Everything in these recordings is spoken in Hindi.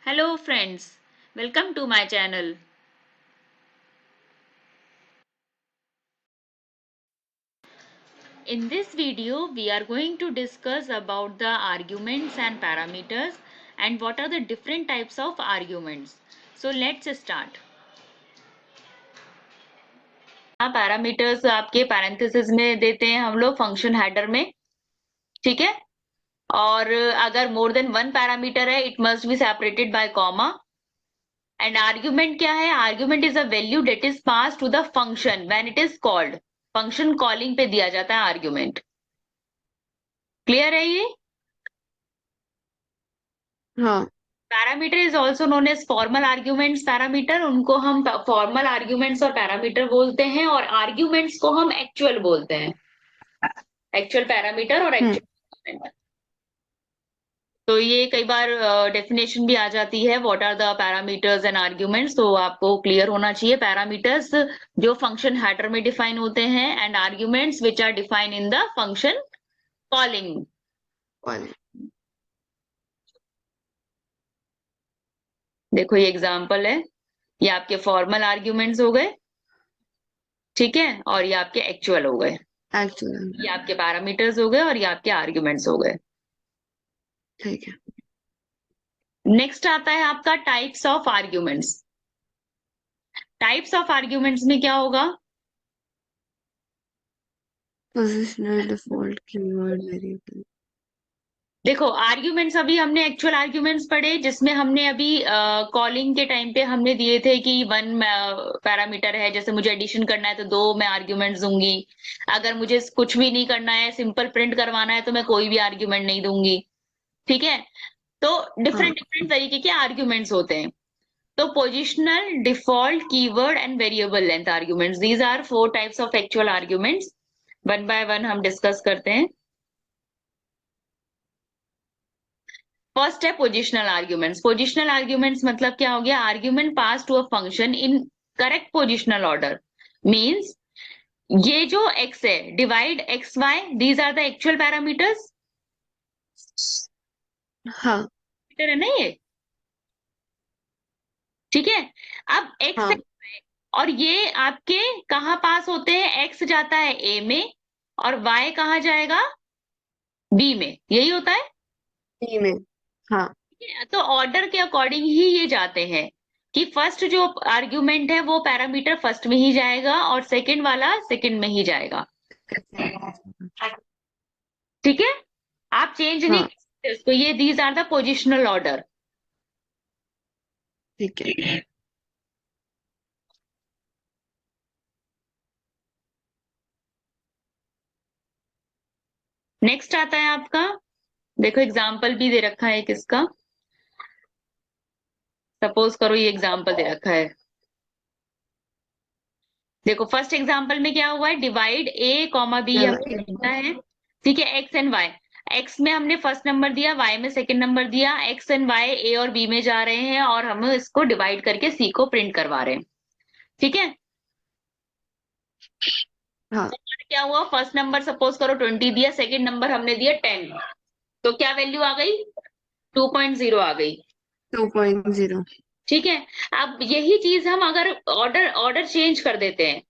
Hello friends, welcome to my channel. In this video, we are going to discuss about the arguments and parameters and what are the different types of arguments. So let's start. Parameters आपके पैरेंथेसिस में देते हैं हम लोग फंक्शन हेडर में, ठीक है। और अगर मोर देन वन पैरामीटर है it must be separated by comma. And argument क्या है? Argument is a value that is pass to the function when it is called. Function calling पे दिया जाता है आर्ग्यूमेंट। क्लियर है ये? हाँ। Parameter is also known as formal arguments. Parameter उनको हम फॉर्मल आर्ग्यूमेंट्स और पैरामीटर बोलते हैं, और आर्ग्यूमेंट्स को हम एक्चुअल बोलते हैं। एक्चुअल पैरामीटर और एक्चुअल। तो ये कई बार डेफिनेशन भी आ जाती है, what are the parameters and arguments, तो आपको क्लियर होना चाहिए। पैरामीटर्स जो फंक्शन हेडर में डिफाइन होते हैं, and arguments which are define in the function calling. देखो ये एग्जांपल है, ये आपके फॉर्मल आर्ग्यूमेंट्स हो गए, ठीक है, और ये आपके एक्चुअल हो गए। एक्चुअल ये आपके पैरामीटर्स हो गए और ये आपके आर्ग्यूमेंट्स हो गए। ठीक है। नेक्स्ट आता है आपका types of arguments. Types of arguments में क्या होगा? Positional default keyword variable. देखो आर्ग्यूमेंट्स अभी हमने एक्चुअल आर्ग्यूमेंट्स पढ़े, जिसमें हमने अभी कॉलिंग के टाइम पे हमने दिए थे कि वन पैरामीटर है, जैसे मुझे एडिशन करना है तो 2 मैं आर्ग्यूमेंट्स दूंगी। अगर मुझे कुछ भी नहीं करना है, सिंपल प्रिंट करवाना है, तो मैं कोई भी आर्ग्यूमेंट नहीं दूंगी, ठीक है। तो डिफरेंट डिफरेंट तरीके के आर्ग्यूमेंट्स होते हैं। तो positional, default, keyword and variable length arguments, these are 4 types of actual arguments. One by one हम डिस्कस करते हैं। फर्स्ट है पोजिशनल आर्ग्यूमेंट्स। पोजिशनल आर्ग्यूमेंट्स मतलब क्या हो गया? Argument pass to a function in correct positional order. Means ये जो x है, divide X Y, these are the actual parameters. हाँ है ना ये, ठीक है। अब x हाँ। और ये आपके कहाँ पास होते हैं? x जाता है a में और y कहाँ जाएगा? b में। यही होता है। टी में। हाँ तो ऑर्डर के अकॉर्डिंग ही ये जाते हैं कि फर्स्ट जो आर्ग्यूमेंट है वो पैरामीटर फर्स्ट में ही जाएगा और सेकंड वाला सेकंड में ही जाएगा, ठीक है। आप चेंज नहीं हाँ। कर सकते उसको। ये these are the positional order. ठीक है। नेक्स्ट आता है आपका, देखो एग्जाम्पल भी दे रखा है किसका। सपोज करो ये एग्जाम्पल दे रखा है। देखो फर्स्ट एग्जाम्पल में क्या हुआ है? डिवाइड ए कॉमा बी हमने लिखा है, ठीक है, एक्स एंड वाई। एक्स में हमने फर्स्ट नंबर दिया, वाई में सेकंड नंबर दिया। एक्स एंड वाई ए और बी में जा रहे हैं और हम इसको डिवाइड करके सी को प्रिंट करवा रहे हैं, ठीक है। हाँ। क्या हुआ? फर्स्ट नंबर सपोज करो 20 दिया, सेकंड नंबर हमने दिया 10, तो क्या वैल्यू आ गई? 2.0 आ गई, 2.0। ठीक है। अब यही चीज हम अगर ऑर्डर ऑर्डर चेंज कर देते हैं,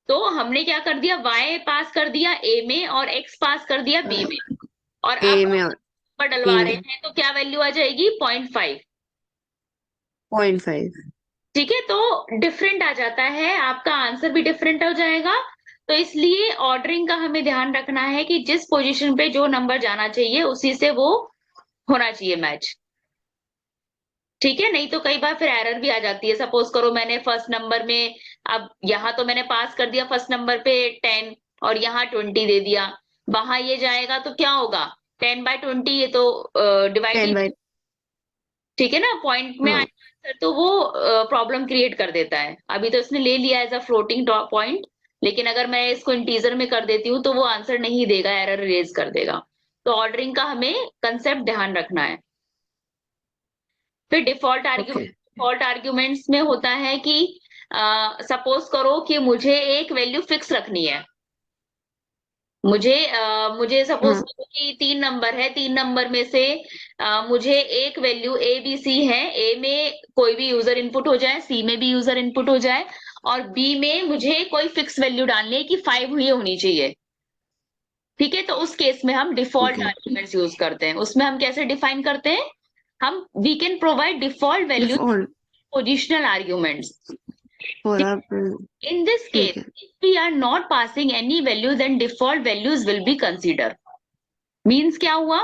तो हमने क्या कर दिया? y पास कर दिया a में और x पास कर दिया b में, और अब ए में और नंबर बी डलवा रहे में हैं, तो क्या वैल्यू आ जाएगी? 0.5, 0.5। ठीक है। तो डिफरेंट आ जाता है, आपका आंसर भी डिफरेंट हो जाएगा। तो इसलिए ऑर्डरिंग का हमें ध्यान रखना है कि जिस पोजीशन पे जो नंबर जाना चाहिए उसी से वो होना चाहिए मैच, ठीक है। नहीं तो कई बार फिर एरर भी आ जाती है। सपोज करो मैंने फर्स्ट नंबर में, अब यहाँ तो मैंने पास कर दिया फर्स्ट नंबर पे 10 और यहाँ 20 दे दिया, वहां ये जाएगा तो क्या होगा? 10/20, ये तो डिवाइड ही, 10/। ठीक है ना, पॉइंट में हाँ। आएगा आंसर, तो वो प्रॉब्लम क्रिएट कर देता है। अभी तो इसने ले लिया एज अ फ्लोटिंग पॉइंट, लेकिन अगर मैं इसको इंटीजर में कर देती हूँ तो वो आंसर नहीं देगा, एरर रेज कर देगा। तो ऑर्डरिंग का हमें कंसेप्ट ध्यान रखना है। फिर ओके। डिफॉल्ट आर्ग्यूमेंट्स में होता है कि सपोज करो कि मुझे एक वैल्यू फिक्स रखनी है, मुझे सपोज हाँ करो कि 3 नंबर है, 3 नंबर में से मुझे एक वैल्यू ए बी सी है। ए में कोई भी यूजर इनपुट हो जाए, सी में भी यूजर इनपुट हो जाए, और बी में मुझे कोई फिक्स वैल्यू डालनी है कि 5 ही होनी चाहिए। ठीक है, तो उस केस में हम डिफॉल्ट ओके। आर्ग्यूमेंट्स यूज करते हैं। उसमें हम कैसे डिफाइन करते हैं, हम we can provide default value default positional arguments. For आप। In this case, ठीक है। if we are not passing any value, then default values will be considered. Means क्या हुआ,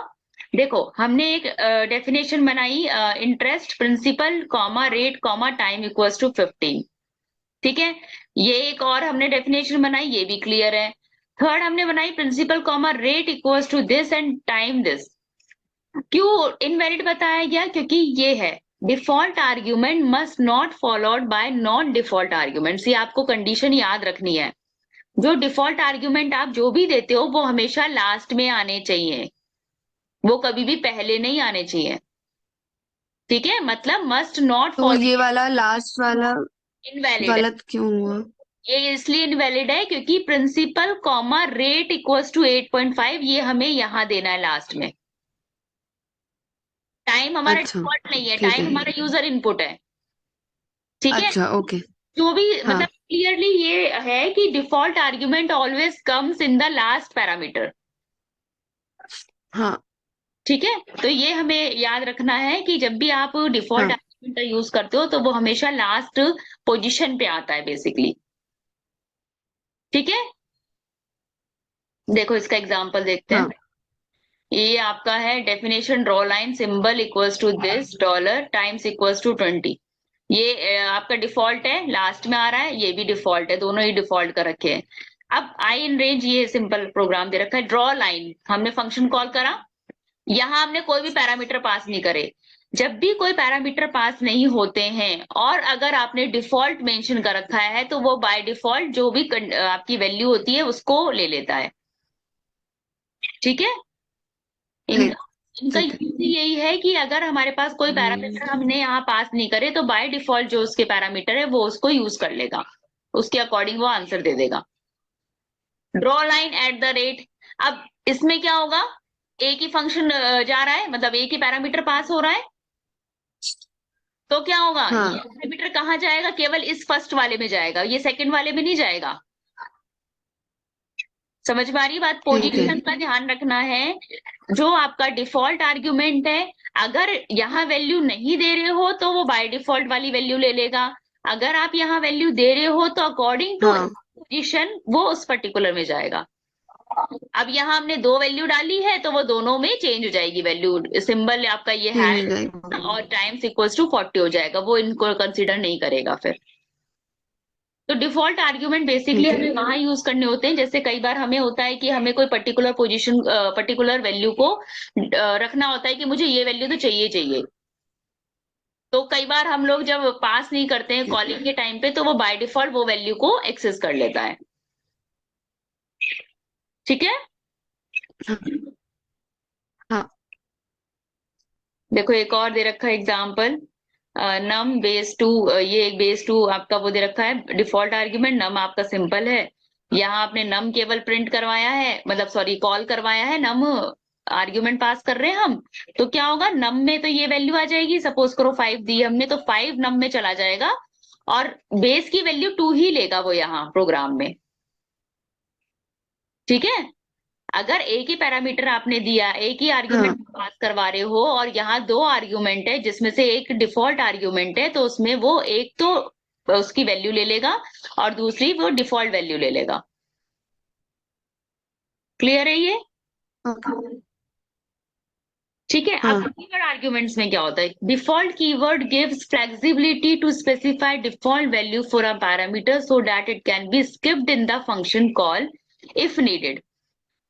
देखो हमने एक डेफिनेशन बनाई, interest principal comma rate comma time equals to 15। ठीक है, ये एक और हमने डेफिनेशन बनाई, ये भी क्लियर है। थर्ड हमने बनाई principal comma rate equals to this and time this. क्यों इनवैलिड बताया गया, क्योंकि ये है default argument must not followed by non default arguments. ये आपको कंडीशन याद रखनी है। जो डिफॉल्ट आर्ग्यूमेंट आप जो भी देते हो वो हमेशा लास्ट में आने चाहिए, वो कभी भी पहले नहीं आने चाहिए। ठीक है, मतलब मस्ट नॉट तो फॉलो। ये वाला लास्ट वाला इनवैलिड है, गलत क्यों हुआ? ये इसलिए इनवैलिड है क्योंकि principal comma rate equals to 8.5 ये हमें यहाँ देना है लास्ट में। टाइम हमारा अच्छा डिफॉल्ट नहीं है, ठीक टाइम है। हमारा यूजर इनपुट है। ठीक है, अच्छा ओके। जो भी हाँ मतलब क्लियरली ये है कि default argument always comes in the last parameter. हाँ ठीक है, तो ये हमें याद रखना है कि जब भी आप डिफॉल्ट हाँ आर्ग्यूमेंट का यूज करते हो तो वो हमेशा लास्ट पोजीशन पे आता है बेसिकली। ठीक है, देखो इसका एग्जांपल देखते हैं। हाँ। ये आपका है definition, draw line symbol equals to this dollar times equals to 20। ये आपका डिफॉल्ट है, लास्ट में आ रहा है, ये भी डिफॉल्ट है, दोनों ही डिफॉल्ट कर रखे हैं। अब आई इन रेंज ये सिंपल प्रोग्राम दे रखा है। ड्रॉ लाइन हमने फंक्शन कॉल करा, यहाँ हमने कोई भी पैरामीटर पास नहीं करे। जब भी कोई पैरामीटर पास नहीं होते हैं और अगर आपने डिफॉल्ट मेंशन कर रखा है तो वो बाय डिफॉल्ट जो भी आपकी वैल्यू होती है उसको ले लेता है। ठीक है, ठीक। इनका इनका ठीक है। यूज यही है कि अगर हमारे पास कोई पैरामीटर हम्म, हमने यहाँ पास नहीं करे तो बाय डिफॉल्ट जो उसके पैरामीटर है वो उसको यूज कर लेगा, उसके अकॉर्डिंग वो आंसर दे देगा। Draw line at the rate, अब इसमें क्या होगा, एक ही फंक्शन जा रहा है, मतलब एक ही पैरामीटर पास हो रहा है, तो क्या होगा, ये हाँ पैरामीटर कहाँ जाएगा, केवल इस फर्स्ट वाले में जाएगा, ये सेकंड वाले में नहीं जाएगा। समझ में आ रही बात, ठीक है। पोजीशन का ध्यान रखना है। जो आपका डिफॉल्ट आर्ग्यूमेंट है, अगर यहाँ वैल्यू नहीं दे रहे हो तो वो बाय डिफॉल्ट वाली वैल्यू ले लेगा। अगर आप यहाँ वैल्यू दे रहे हो तो अकॉर्डिंग टू हाँ पोजीशन वो उस पर्टिकुलर में जाएगा। अब यहाँ हमने दो वैल्यू डाली है तो वो दोनों में चेंज हो जाएगी वैल्यू, सिंबल आपका ये है चेंज हो जाएगा। और टाइम्स इक्वल्स टू 40 हो जाएगा, वो इनको कंसिडर नहीं करेगा फिर। तो डिफॉल्ट आर्ग्यूमेंट बेसिकली ठीक है। हमें वहां यूज करने होते हैं, जैसे कई बार हमें होता है कि हमें कोई पर्टिकुलर पोजीशन पर्टिकुलर वैल्यू को रखना होता है कि मुझे ये वैल्यू तो चाहिए चाहिए। तो कई बार हम लोग जब पास नहीं करते हैं ठीक कॉलिंग के टाइम पे तो वो बाय डिफॉल्ट वो वैल्यू को एक्सेस कर लेता है। ठीक है, है। हाँ हाँ देखो एक और दे रखा है एग्जाम्पल, नम बेस टू, ये एक बेस टू आपका वो दे रखा है डिफॉल्ट आर्ग्यूमेंट, नम आपका सिंपल है। यहाँ आपने नम केवल प्रिंट करवाया है, मतलब सॉरी कॉल करवाया है, नम आर्ग्यूमेंट पास कर रहे हैं हम। तो क्या होगा, नम में तो ये वैल्यू आ जाएगी, सपोज करो 5 दी हमने तो 5 नम में चला जाएगा, और बेस की वैल्यू 2 ही लेगा वो यहाँ प्रोग्राम में। ठीक है, अगर एक ही पैरामीटर आपने दिया, एक ही हाँ। आर्ग्यूमेंट पास करवा रहे हो और यहाँ दो आर्ग्यूमेंट है जिसमें से एक डिफॉल्ट आर्ग्यूमेंट है, तो उसमें वो एक तो उसकी वैल्यू ले लेगा और दूसरी वो डिफॉल्ट वैल्यू ले लेगा। क्लियर है ये? ओके। ठीक है, अब हाँ कीवर्ड आर्ग्यूमेंट्स में क्या होता है, default keyword gives flexibility to specify default value for a parameter so that it can be skipped in the function call if needed.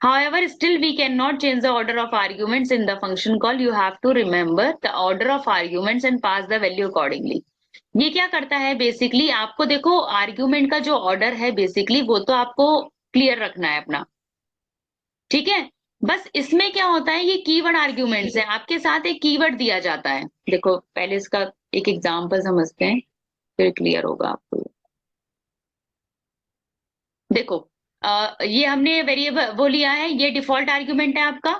However, still we cannot change the order of arguments in the function call. You have to remember the order of arguments and pass the value accordingly. ये क्या करता है बेसिकली, आपको देखो आर्ग्यूमेंट का जो ऑर्डर है बेसिकली वो तो आपको क्लियर रखना है अपना। ठीक है, बस इसमें क्या होता है, ये कीवर्ड आर्ग्यूमेंट्स है, आपके साथ एक कीवर्ड दिया जाता है। देखो पहले इसका एक एग्जांपल समझते हैं फिर क्लियर होगा आपको। देखो ये हमने वेरिएबल वो लिया है, ये डिफॉल्ट आर्ग्यूमेंट है आपका,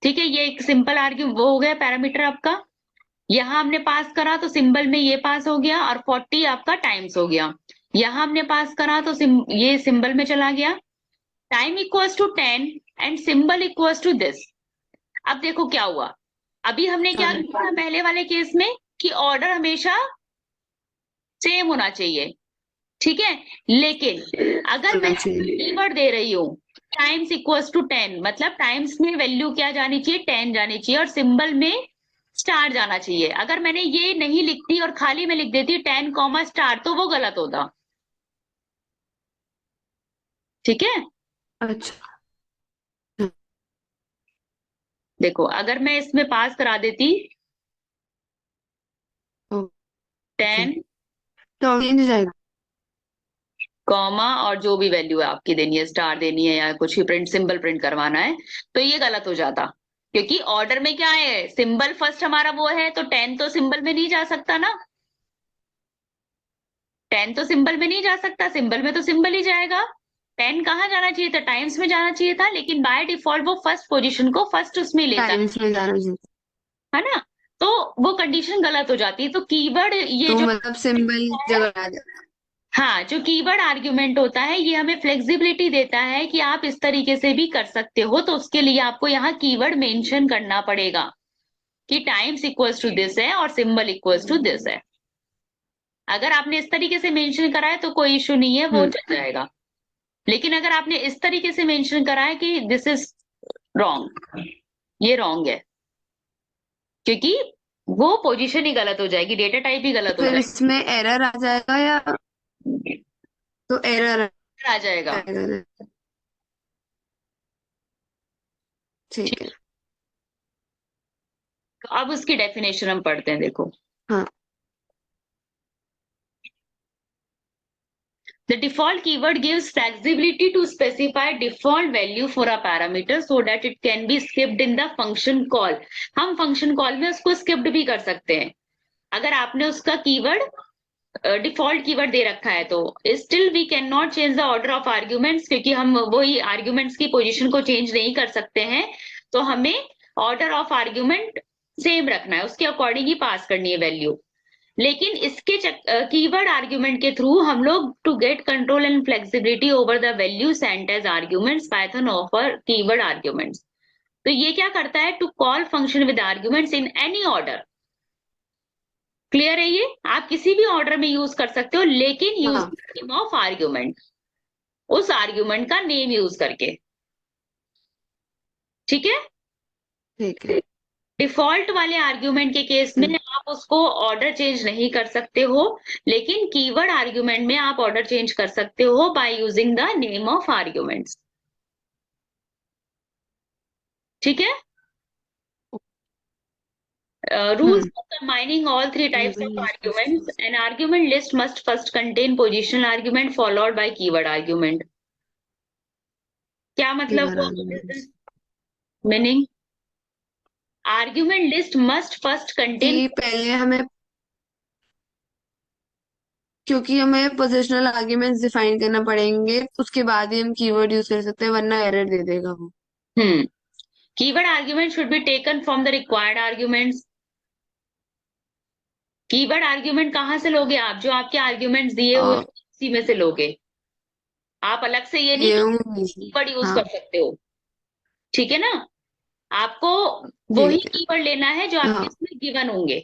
ठीक है। ये एक सिंपल आर्ग्यू वो हो गया पैरामीटर आपका। यहाँ हमने पास करा तो सिंबल में ये पास हो गया और 40 आपका टाइम्स हो गया। यहाँ हमने पास करा तो ये सिंबल में चला गया। Time equals to 10 and symbol equals to this. अब देखो क्या हुआ, अभी हमने क्या हाँ। किया था पहले वाले केस में कि ऑर्डर हमेशा सेम होना चाहिए, ठीक है। लेकिन अगर मैं होना चाहिए। कीवर्ड दे रही हूँ टाइम्स इक्वल्स टू 10, मतलब टाइम्स में वैल्यू क्या जानी चाहिए, 10 जानी चाहिए और सिंबल में स्टार जाना चाहिए। अगर मैंने ये नहीं लिखती और खाली में लिख देती 10 कॉमा स्टार तो वो गलत होता, ठीक है। अच्छा। देखो अगर मैं इसमें पास करा देती ओके, 10 तो चेंज जाएगा। कॉमा और जो भी वैल्यू है आपकी देनी है, स्टार देनी है या कुछ भी प्रिंट सिंबल प्रिंट करवाना है, तो ये गलत हो जाता। क्योंकि ऑर्डर में क्या है, सिंबल फर्स्ट हमारा वो है तो 10 तो सिंबल में नहीं जा सकता ना, 10 तो सिंबल में नहीं जा सकता, सिंबल में तो सिंबल ही जाएगा। 10 कहाँ जाना चाहिए था, टाइम्स में जाना चाहिए था, लेकिन बाय डिफॉल्ट वो फर्स्ट पोजीशन को फर्स्ट उसमें लेता टाइम्स में जाना चाहिए। है ना। तो वो कंडीशन गलत हो जाती है। तो कीवर्ड ये तो जो मतलब सिंबल है, जगह आ जाए। हाँ जो कीवर्ड आर्ग्यूमेंट होता है ये हमें फ्लेक्सिबिलिटी देता है कि आप इस तरीके से भी कर सकते हो। तो उसके लिए आपको यहाँ कीवर्ड मेंशन करना पड़ेगा कि टाइम्स इक्वल्स टू दिस है और सिंबल इक्वल्स टू दिस है। अगर आपने इस तरीके से मेंशन करा है तो कोई इश्यू नहीं है, वो चल जाएगा। लेकिन अगर आपने इस तरीके से मेंशन करा है कि दिस इज रॉन्ग, ये रॉन्ग है, क्योंकि वो पोजीशन ही गलत हो जाएगी, डेटा टाइप ही तो गलत हो फिर जाएगी, इसमें एरर आ जाएगा या? तो एरर आ आ जाएगा। जाएगा। ठीक है। तो अब उसकी डेफिनेशन हम पढ़ते हैं, देखो। हाँ। The default keyword gives flexibility to specify default value for a parameter so that it can be skipped in the function call. हम function call में उसको skipped भी कर सकते हैं। अगर आपने उसका कीवर्ड डिफॉल्ट कीवर्ड दे रखा है तो still we can not change the order of arguments, क्योंकि हम वही आर्ग्यूमेंट्स की पोजीशन को चेंज नहीं कर सकते हैं। तो हमें ऑर्डर ऑफ आर्ग्यूमेंट सेम रखना है, उसके अकॉर्डिंग ही पास करनी है वैल्यू। लेकिन इसके कीवर्ड आर्ग्यूमेंट के थ्रू हम लोग to get control and flexibility over the value sent as arguments Python offer keyword arguments. तो ये क्या करता है, to call function with arguments in any order. Clear है ये, आप किसी भी ऑर्डर में यूज कर सकते हो, लेकिन यूज हाँ। नेम ऑफ आर्ग्यूमेंट, उस आर्ग्यूमेंट का नेम यूज करके, ठीक है। ठीक है। डिफॉल्ट वाले आर्ग्यूमेंट के केस में आप उसको ऑर्डर चेंज नहीं कर सकते हो, लेकिन कीवर्ड आर्ग्यूमेंट में आप ऑर्डर चेंज कर सकते हो by using the name of arguments, ठीक है। Rules hmm. for combining all three types of Even arguments. An argument list must first contain positional argument followed by keyword argument. क्या मतलब keyword हुआ, arguments meaning? Argument list must first contain, कि पहले हमें, क्योंकि हमें पोजिशनल आर्ग्यूमेंट्स डिफाइन करना पड़ेंगे, उसके बाद ही हम कीवर्ड यूज कर सकते हैं, वरना एरर दे देगा वो। Keyword argument should be taken from the required arguments. Keyword argument कहाँ से लोगे आप, जो आपके आर्ग्यूमेंट्स दिए हुए और उसी में से लोगे। आप अलग से ये नहीं ये कीवर्ड यूज हाँ। कर सकते हो, ठीक है ना। आपको वही ठीक है। कीवर्ड लेना है जो आपके हाँ। इसमें गिवन होंगे।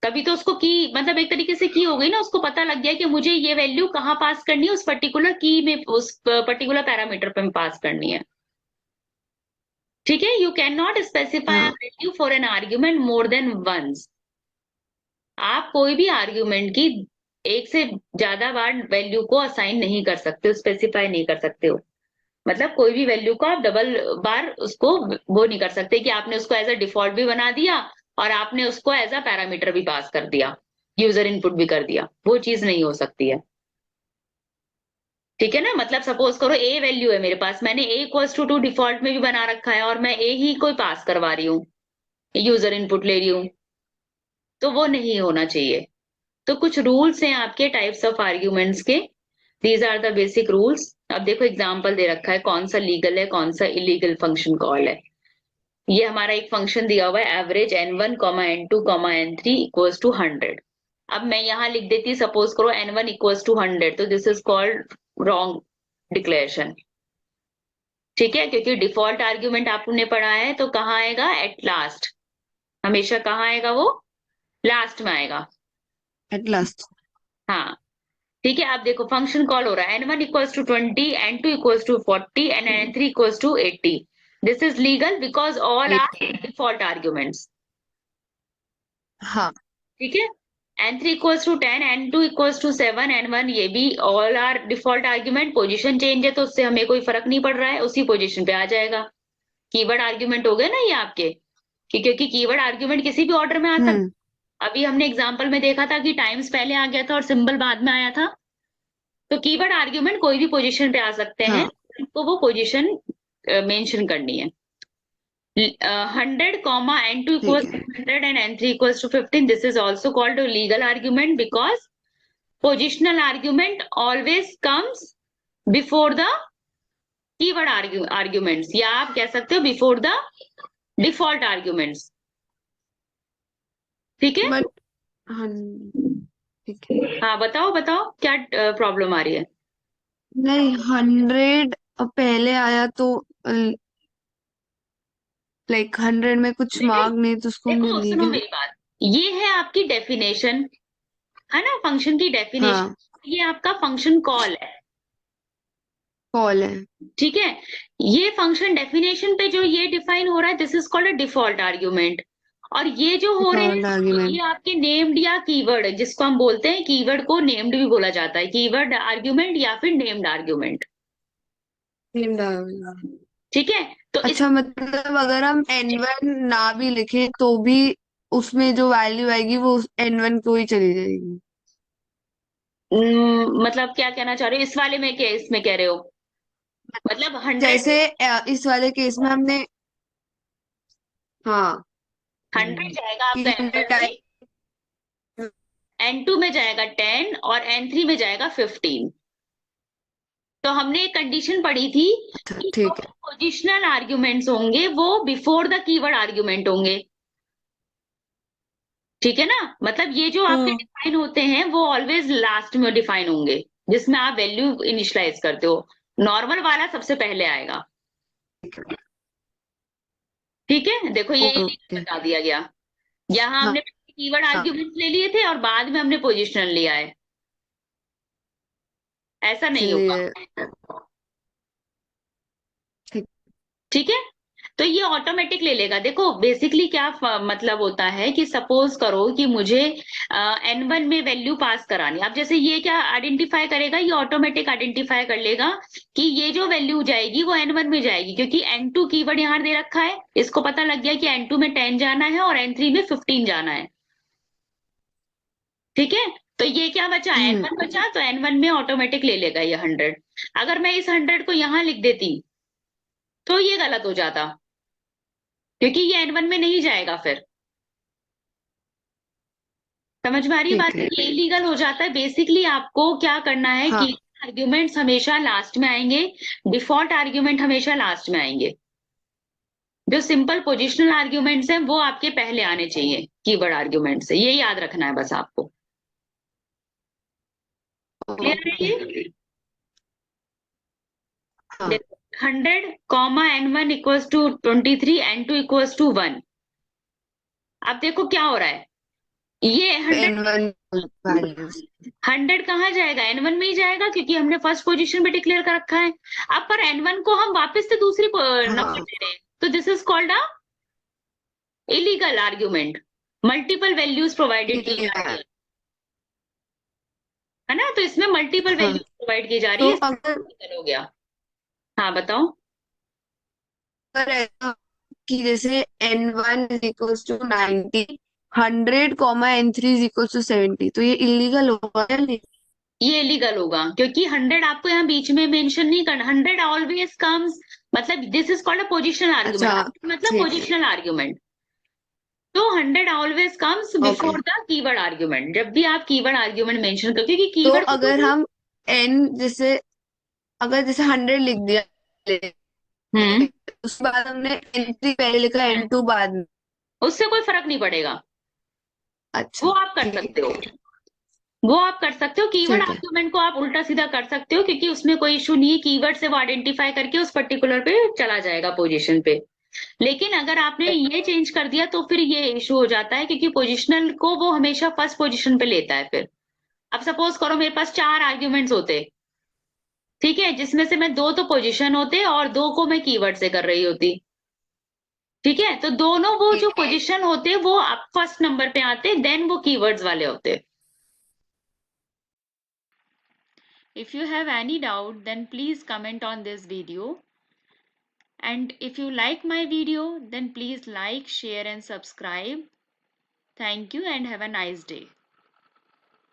तभी तो उसको की मतलब एक तरीके से की हो गई ना, उसको पता लग गया कि मुझे ये वैल्यू कहाँ पास करनी है, उस पर्टिकुलर की में, उस पर्टिकुलर पैरामीटर पे पास करनी है, ठीक है। You can not specify a हाँ। Value for an argument more than once. आप कोई भी आर्ग्यूमेंट की एक से ज्यादा बार वैल्यू को असाइन नहीं कर सकते हो, स्पेसिफाई नहीं कर सकते हो। मतलब कोई भी वैल्यू को आप डबल बार उसको वो नहीं कर सकते कि आपने उसको एज अ डिफॉल्ट भी बना दिया और आपने उसको एज अ पैरामीटर भी पास कर दिया, यूजर इनपुट भी कर दिया, वो चीज नहीं हो सकती है, ठीक है ना। मतलब सपोज करो ए वैल्यू है मेरे पास, मैंने ए इक्वल्स टू डिफॉल्ट में भी बना रखा है और मैं ए ही कोई पास करवा रही हूँ, यूजर इनपुट ले रही हूँ, तो वो नहीं होना चाहिए। तो कुछ रूल्स हैं आपके टाइप्स ऑफ आर्ग्यूमेंट्स के, these are the basic rules. अब देखो एग्जाम्पल दे रखा है कौन सा लीगल है कौन सा इलीगल फंक्शन कॉल है। ये हमारा एक फंक्शन दिया हुआ है average n1 comma n2 comma n3 equals to 100। अब मैं यहाँ लिख देती सपोज करो n1 इक्वल्स टू 100, तो this is called wrong declaration. ठीक है, क्योंकि डिफॉल्ट आर्ग्यूमेंट आपने पढ़ा है तो कहाँ आएगा, एट लास्ट। हमेशा कहाँ आएगा वो, लास्ट में आएगा। At last. हाँ ठीक है। अब देखो फंक्शन कॉल हो रहा है n1 equals to 20, n2 equals to 40 and n3 equals to 80। This is legal because all are default arguments. हाँ। ठीक है, n3 equals to 10, n2 equals to 7, n1 ये भी all are default argument. Position change है तो उससे हमें कोई फर्क नहीं पड़ रहा है, उसी पोजीशन पे आ जाएगा। कीवर्ड आर्ग्यूमेंट हो गए ना ये आपके, क्योंकि कीवर्ड आर्ग्यूमेंट किसी भी ऑर्डर में आ सकता हम्म। है। अभी हमने एग्जांपल में देखा था कि टाइम्स पहले आ गया था और सिंबल बाद में आया था। तो कीवर्ड आर्ग्यूमेंट कोई भी पोजीशन पे आ सकते हैं, हाँ। तो वो पोजीशन मेंशन करनी है। 100 comma n2 ठीक equals है। to 100 and n3 equals to 15. This is also called a legal argument because positional argument always comes before the keyword arguments, या आप कह सकते हो before the default arguments। ठीक है, बट हाँ, ठीक है। हाँ बताओ बताओ क्या प्रॉब्लम आ रही है। नहीं, 100 पहले आया तो लाइक 100 में कुछ नहीं नहीं, मार्क नहीं तो उसको हमने देखो सुनो लीगल। मेरी बात, ये है आपकी डेफिनेशन, है ना, फंक्शन की हाँ, डेफिनेशन। ये आपका फंक्शन कॉल है। कॉल है। ठीक है, ये फंक्शन डेफिनेशन पे जो ये डिफाइन हो रहा है this is called a default argument. और ये जो हो रहे डिफॉल्ट हैं ये आर्ग्यूमेंट। आपके नेम्ड या कीवर्ड, जिसको हम बोलते हैं कीवर्ड को नेम्ड भी बोला जाता है, कीवर्ड आर्ग्यूमेंट या फिर नेम्ड आर्ग्यूमेंट। ठीक है, तो इस अच्छा, मतलब अगर हम N1 ना भी लिखें तो भी उसमें जो वैल्यू आएगी वो N1 को ही चली जाएगी। मतलब क्या कहना चाह रहे हो इस वाले में, क्या इसमें कह रहे हो, मतलब 100, जैसे इस वाले केस में हमने, हाँ, 100 जाएगा कि आपका हमने n1 में, n2 में जाएगा 10 और n3 में जाएगा 15। तो हमने एक कंडीशन पढ़ी थी अच्छा, कि जो ठीक है। पोजिशनल आर्ग्यूमेंट्स होंगे वो बिफोर द कीवर्ड आर्ग्यूमेंट होंगे। ठीक है ना, मतलब ये जो आपके हाँ, डिफाइन होते हैं वो ऑलवेज लास्ट में डिफाइन होंगे, जिसमें आप वैल्यू इनिशियलाइज करते हो। नॉर्मल वाला सबसे पहले आएगा। ठीक है। ठीक है, देखो ये ओके illegal ओके। बता दिया गया। यहाँ हाँ हमने कीवर्ड हाँ। आर्ग्यूमेंट्स ले लिए थे और बाद में हमने पोजिशनल लिया है, ऐसा नहीं होगा। चलिए। ठीक। ठीक है, तो ये ऑटोमेटिक ले लेगा। देखो बेसिकली क्या मतलब होता है कि सपोज करो कि मुझे n1 में वैल्यू पास करानी, अब जैसे ये क्या आइडेंटिफाई करेगा, ये ऑटोमेटिक आइडेंटिफाई कर लेगा कि ये जो वैल्यू जाएगी वो n1 में जाएगी, क्योंकि n2 कीवर्ड यहाँ दे रखा है। इसको पता लग गया कि n2 में 10 जाना है और n3 में 15 जाना है। ठीक है, तो ये क्या बचा, हम्म। n1 बचा, तो n1 में ऑटोमेटिक ले लेगा ये 100। अगर मैं इस 100 को यहाँ लिख देती तो ये गलत हो जाता, क्योंकि ये n1 में नहीं जाएगा फिर। समझ में आ रही है ठीक बात, है। ये इलीगल हो जाता है। बेसिकली आपको क्या करना है हाँ। कि आर्ग्यूमेंट्स हमेशा लास्ट में आएंगे, डिफॉल्ट आर्ग्यूमेंट हमेशा लास्ट में आएंगे। जो सिंपल पोजिशनल आर्ग्यूमेंट्स हैं वो आपके पहले आने चाहिए कीवर्ड आर्ग्यूमेंट से, ये याद रखना है बस आपको। क्लियर है ओके। ये। हाँ। 100 comma n1 equals to 23, n2 equals to 1। अब देखो क्या हो रहा है, ये 100, N1 वैल्यूज। 100 कहाँ जाएगा, n1 में ही जाएगा, क्योंकि हमने फर्स्ट पोजीशन पे डिक्लेयर कर रखा है। अब पर n1 को हम वापस से दूसरी नंबर हाँ, दे रहे हैं, तो this is called a illegal argument. Multiple values provided की जा रही है ना, तो इसमें मल्टीपल हाँ। वैल्यूज प्रोवाइड की जा रही तो है, अगर illegal हो गया। हाँ बताओ। अगर ऐसा कि जैसे N1 is equals to 90, 100 N3 is equals to 70, तो ये इलीगल होगा या नहीं? ये इलीगल होगा क्योंकि 100 आपको यहाँ बीच में मेंशन नहीं करना, 100 ऑलवेज कम्स, मतलब this is called a positional अच्छा, आर्ग्यूमेंट, मतलब ठीक है। Positional argument. तो 100 always comes okay. Before the keyword argument. जब भी आप कीवर्ड आर्ग्यूमेंट मेंशन करते हो, क्योंकि तो कीवर्ड को अगर तो हम N जैसे अगर जैसे 100 लिख दिया, हम्म। उसके बाद हमने N3 पहले लिखा, N2 बाद में। उससे कोई फर्क नहीं पड़ेगा, वो अच्छा, आप कर ठीक सकते हो। है। वो आप कर सकते हो, कीवर्ड ठीक है। आर्गुमेंट को आप उल्टा सीधा कर सकते हो, क्योंकि उसमें कोई इशू नहीं है, कीवर्ड से वो आइडेंटिफाई करके उस पर्टिकुलर पे चला जाएगा पोजीशन पे। लेकिन अगर आपने ये चेंज कर दिया तो फिर ये इशू हो जाता है, क्योंकि पोजिशनल को वो हमेशा फर्स्ट पोजीशन पे लेता है फिर। अब सपोज करो मेरे पास 4 आर्ग्यूमेंट्स होते, ठीक है, जिसमें से मैं 2 तो पोजीशन होते और 2 को मैं कीवर्ड से कर रही होती, ठीक है? तो दोनों वो जो ठीक पोजीशन होते वो आप फर्स्ट नंबर पे आते, देन वो कीवर्ड्स वाले होते। If you have any doubt, then please comment on this video. And if you like my video, then please like, share and subscribe. Thank you and have a nice day.